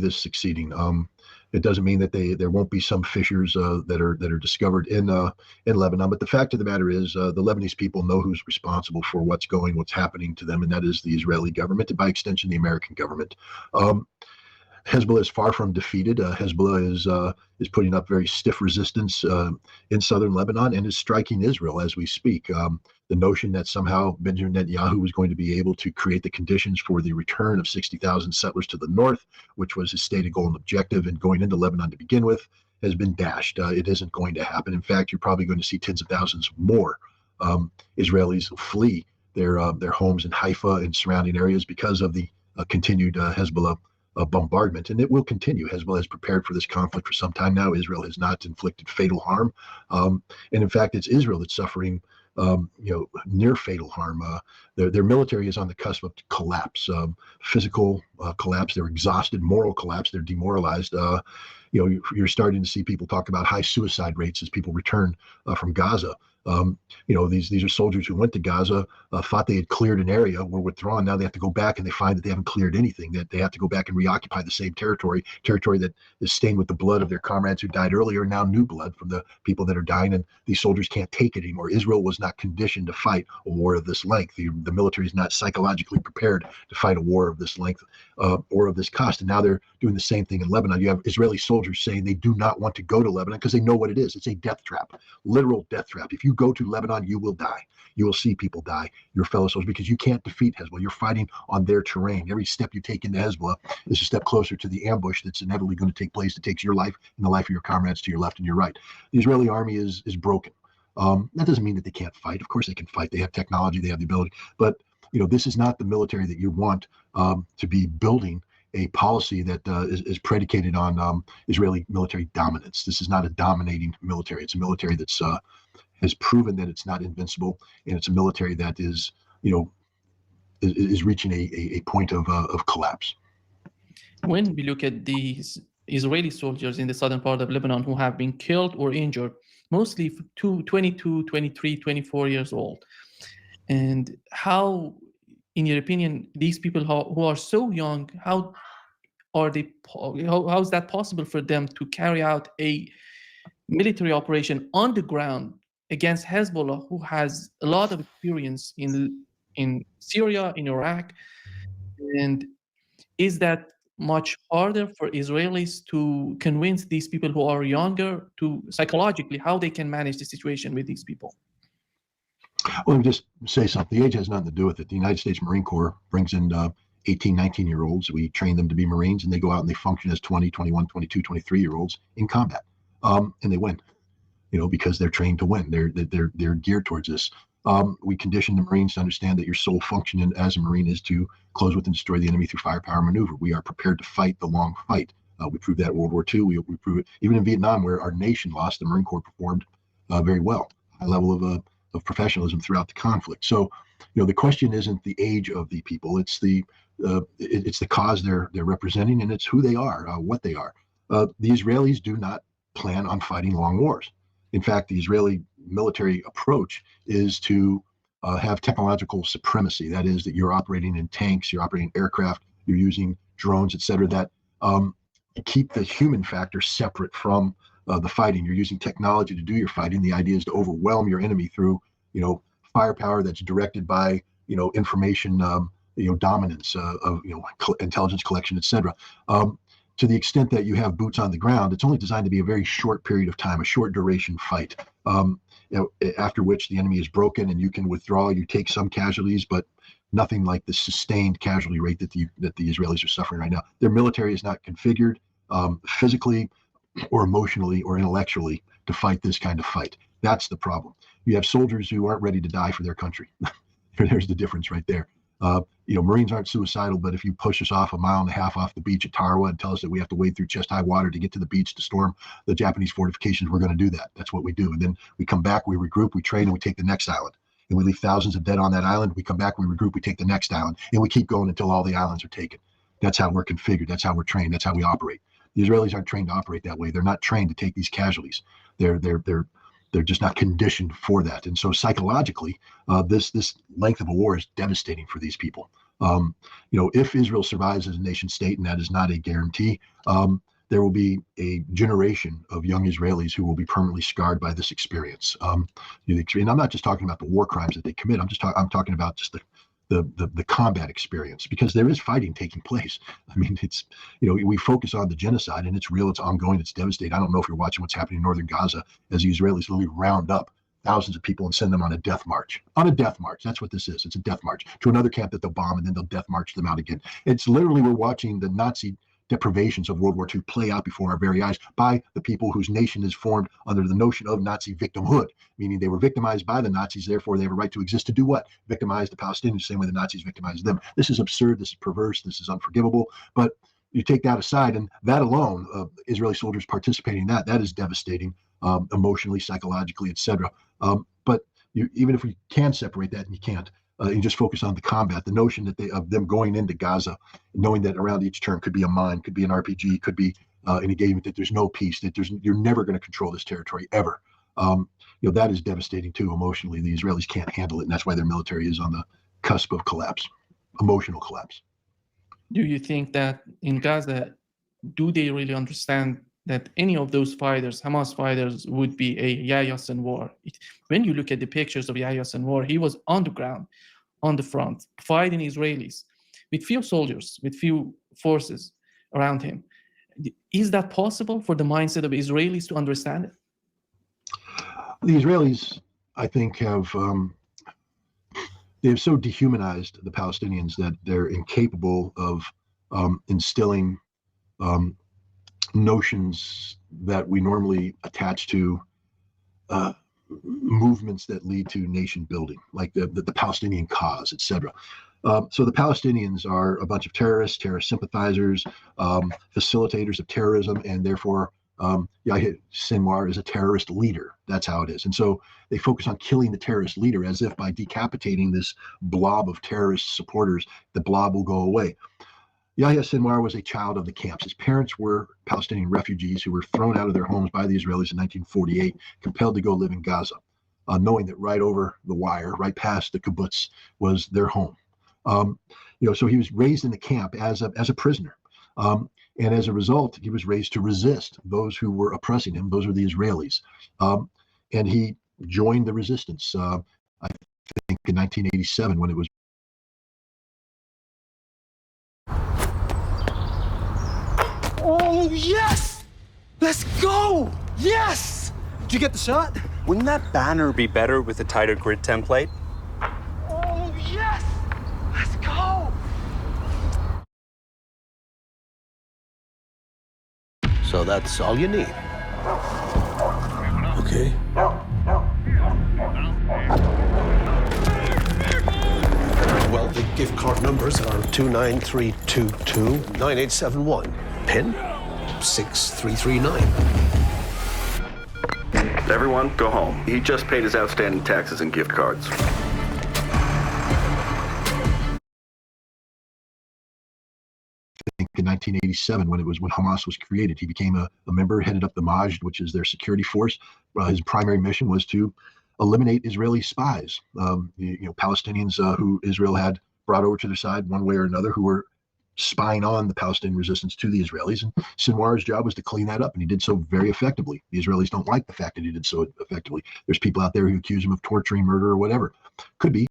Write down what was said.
this succeeding. It doesn't mean that there won't be some fissures that are discovered in Lebanon, but the fact of the matter is the Lebanese people know who's responsible for what's happening to them, and that is the Israeli government, and by extension, the American government. Hezbollah is far from defeated. Hezbollah is putting up very stiff resistance in southern Lebanon and is striking Israel as we speak. The notion that somehow Benjamin Netanyahu was going to be able to create the conditions for the return of 60,000 settlers to the north, which was his stated goal and objective and going into Lebanon to begin with, has been dashed. It isn't going to happen. In fact, you're probably going to see tens of thousands more Israelis flee their homes in Haifa and surrounding areas because of the continued Hezbollah bombardment, and it will continue. Hezbollah has prepared for this conflict for some time now. Israel has not inflicted fatal harm, and in fact, it's Israel that's suffering, near fatal harm. Their military is on the cusp of collapse, physical collapse. They're exhausted, moral collapse. They're demoralized. You're starting to see people talk about high suicide rates as people return from Gaza. These are soldiers who went to Gaza, thought they had cleared an area, were withdrawn. Now they have to go back and they find that they haven't cleared anything, that they have to go back and reoccupy the same territory that is stained with the blood of their comrades who died earlier, now new blood from the people that are dying. And these soldiers can't take it anymore. Israel was not conditioned to fight a war of this length. The military is not psychologically prepared to fight a war of this length or of this cost. And now they're doing the same thing in Lebanon. You have Israeli soldiers saying they do not want to go to Lebanon because they know what it is. It's a death trap, literal death trap. If you go to Lebanon, you will die. You will see people die, your fellow soldiers, because you can't defeat Hezbollah. You're fighting on their terrain. Every step you take into Hezbollah is a step closer to the ambush that's inevitably going to take place that takes your life and the life of your comrades to your left and your right. The Israeli army is broken. That doesn't mean that they can't fight. Of course they can fight. They have technology. They have the ability. But this is not the military that you want to be building a policy that is predicated on Israeli military dominance. This is not a dominating military. It's a military that's has proven that it's not invincible, and it's a military that is reaching a point of collapse. When we look at these Israeli soldiers in the southern part of Lebanon who have been killed or injured, mostly 22, 23, 24 years old, and how, in your opinion, these people who are so young, how is that possible for them to carry out a military operation on the ground against Hezbollah, who has a lot of experience in Syria, in Iraq? And is that much harder for Israelis to convince these people who are younger to psychologically how they can manage the situation with these people? Well, let me just say something. The age has nothing to do with it. The United States Marine Corps brings in 18, 19-year-olds. We train them to be Marines, and they go out and they function as 20, 21, 22, 23-year-olds in combat, and they win. Because they're trained to win. They're geared towards this. We condition the Marines to understand that your sole function as a Marine is to close with and destroy the enemy through firepower maneuver. We are prepared to fight the long fight. We proved that in World War II. We prove it even in Vietnam, where our nation lost. The Marine Corps performed very well. High level of professionalism throughout the conflict. So, the question isn't the age of the people. It's the cause they're representing, and it's who they are, what they are. The Israelis do not plan on fighting long wars. In fact, the Israeli military approach is to have technological supremacy. That is, that you're operating in tanks, you're operating aircraft, you're using drones, et cetera, that keep the human factor separate from the fighting. You're using technology to do your fighting. The idea is to overwhelm your enemy through, firepower that's directed by, information, dominance of, intelligence collection, et cetera. To the extent that you have boots on the ground, it's only designed to be a very short period of time, a short duration fight, after which the enemy is broken and you can withdraw. You take some casualties, but nothing like the sustained casualty rate that the Israelis are suffering right now. Their military is not configured physically or emotionally or intellectually to fight this kind of fight. That's the problem. You have soldiers who aren't ready to die for their country. There's the difference right there. Marines aren't suicidal, but if you push us off a mile and a half off the beach at Tarawa and tell us that we have to wade through chest-high water to get to the beach to storm the Japanese fortifications, we're going to do that. That's what we do. And then we come back, we regroup, we train, and we take the next island. And we leave thousands of dead on that island. We come back, we regroup, we take the next island, and we keep going until all the islands are taken. That's how we're configured. That's how we're trained. That's how we operate. The Israelis aren't trained to operate that way. They're not trained to take these casualties. They're just not conditioned for that. And so psychologically, this length of a war is devastating for these people. If Israel survives as a nation state, and that is not a guarantee, there will be a generation of young Israelis who will be permanently scarred by this experience. And I'm not just talking about the war crimes that they commit. I'm talking about just the combat experience, because there is fighting taking place. I mean, we focus on the genocide, and it's real, it's ongoing, it's devastating. I don't know if you're watching what's happening in northern Gaza as the Israelis literally round up thousands of people and send them on a death march. On a death march. That's what this is. It's a death march to another camp that they'll bomb, and then they'll death march them out again. It's literally, we're watching the Nazi deprivations of World War II play out before our very eyes by the people whose nation is formed under the notion of Nazi victimhood, meaning they were victimized by the Nazis, therefore they have a right to exist to do what? Victimize the Palestinians the same way the Nazis victimized them. This is absurd, this is perverse, this is unforgivable, but you take that aside, and that alone, Israeli soldiers participating in that is devastating, emotionally, psychologically, etc. But even if we can separate that, and you can't, you just focus on the combat, the notion that of them going into Gaza, knowing that around each turn could be a mine, could be an RPG, could be an engagement, that there's no peace, that you're never going to control this territory ever. That is devastating too emotionally. The Israelis can't handle it, and that's why their military is on the cusp of collapse, emotional collapse. Do you think that in Gaza, do they really understand that any of those fighters, Hamas fighters, would be a Yahya Sinwar? When you look at the pictures of Yahya Sinwar, he was on the ground, on the front, fighting Israelis with few soldiers, with few forces around him. Is that possible for the mindset of Israelis to understand it? The Israelis, I think, they've so dehumanized the Palestinians that they're incapable of instilling notions that we normally attach to movements that lead to nation building, like the Palestinian cause, etc. So the Palestinians are a bunch of terrorist sympathizers, facilitators of terrorism, and therefore Yahya Sinwar is a terrorist leader. That's how it is. And so they focus on killing the terrorist leader, as if by decapitating this blob of terrorist supporters, the blob will go away. Yahya Sinwar was a child of the camps. His parents were Palestinian refugees who were thrown out of their homes by the Israelis in 1948, compelled to go live in Gaza, knowing that right over the wire, right past the kibbutz, was their home. So he was raised in the camp as a prisoner. And as a result, he was raised to resist those who were oppressing him. Those were the Israelis. And he joined the resistance, I think, in 1987, when it was. Oh, yes! Let's go! Yes! Did you get the shot? Wouldn't that banner be better with a tighter grid template? Oh, yes! Let's go! So that's all you need. Okay. Well, the gift card numbers are 293229871. PIN 6339. Everyone, go home. He just paid his outstanding taxes and gift cards. In 1987, when Hamas was created, he became a member, headed up the Majd, which is their security force. His primary mission was to eliminate Israeli spies, Palestinians who Israel had brought over to their side one way or another, who were spying on the Palestinian resistance to the Israelis. And Sinwar's job was to clean that up, and he did so very effectively. The Israelis don't like the fact that he did so effectively. There's people out there who accuse him of torturing, murder, or whatever. Could be.